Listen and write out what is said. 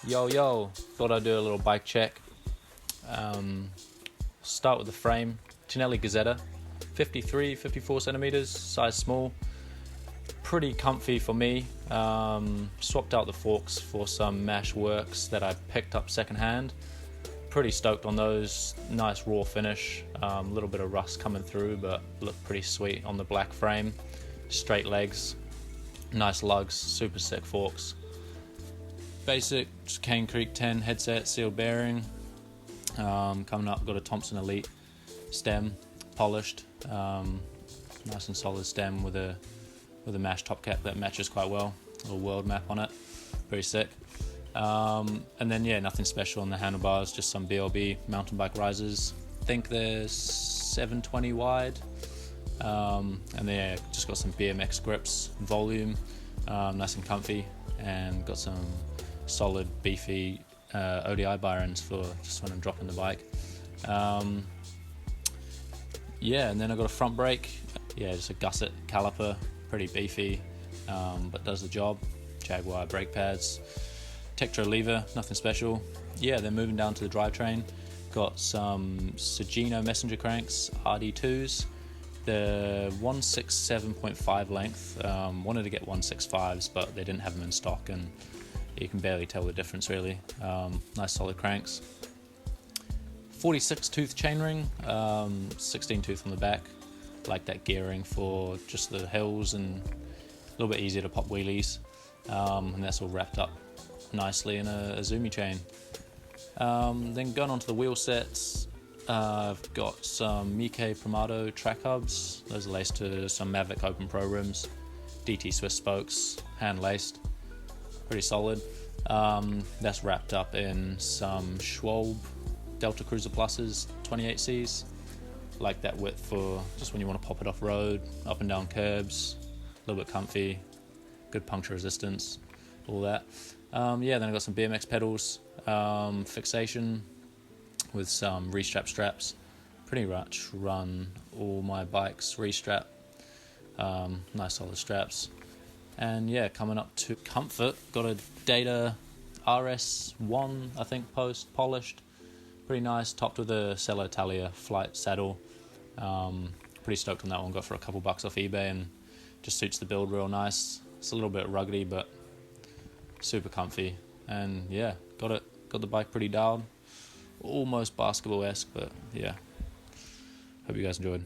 Yo, thought I'd do a little bike check. Start with the frame. Cinelli Gazzetta, 54 centimeters, size small. Pretty comfy for me. Swapped out the forks for some Mash Works that I picked up secondhand. Pretty stoked on those. Nice raw finish. A little bit of rust coming through, but look pretty sweet on the black frame. Straight legs, nice lugs, super sick forks. Basic Cane Creek 10 headset, sealed bearing. Coming up, got a Thompson Elite stem, polished, nice and solid stem with a Mash top cap that matches quite well. A little world map on it, pretty sick. And then nothing special on the handlebars, just some BLB mountain bike risers. I think they're 720 wide. And then just got some BMX grips, volume, nice and comfy, and got some solid beefy ODI bearings for just when I'm dropping the bike. And then I got a front brake, just a gusset caliper, pretty beefy, but does the job. Jaguar brake pads, Tektro lever, nothing special. Then moving down to the drivetrain, got some Sagino messenger cranks, RD2s. The 167.5 length. Wanted to get 165s, but they didn't have them in stock, and you can barely tell the difference really. Nice solid cranks. 46 tooth chainring, 16 tooth on the back. Like that gearing for just the hills and a little bit easier to pop wheelies. And that's all wrapped up nicely in a Zumi chain. Then going on to the wheel sets. I've got some Miike Primato track hubs. Those are laced to some Mavic Open Pro rims. DT Swiss spokes, hand laced, pretty solid. That's wrapped up in some Schwalbe Delta Cruiser Pluses 28Cs. Like that width for just when you want to pop it off road, up and down curbs, a little bit comfy, good puncture resistance, all that. Then I got some BMX pedals, fixation, with some restrap straps. Pretty much run all my bikes restrap. Nice solid straps. And coming up to comfort, got a Data RS1, I think, polished. Pretty nice, topped with a Cello Italia flight saddle. Pretty stoked on that one, got for a couple bucks off eBay, and just suits the build real nice. It's a little bit ruggedy, but super comfy. And got the bike pretty dialed. Almost basketball-esque, but hope you guys enjoyed.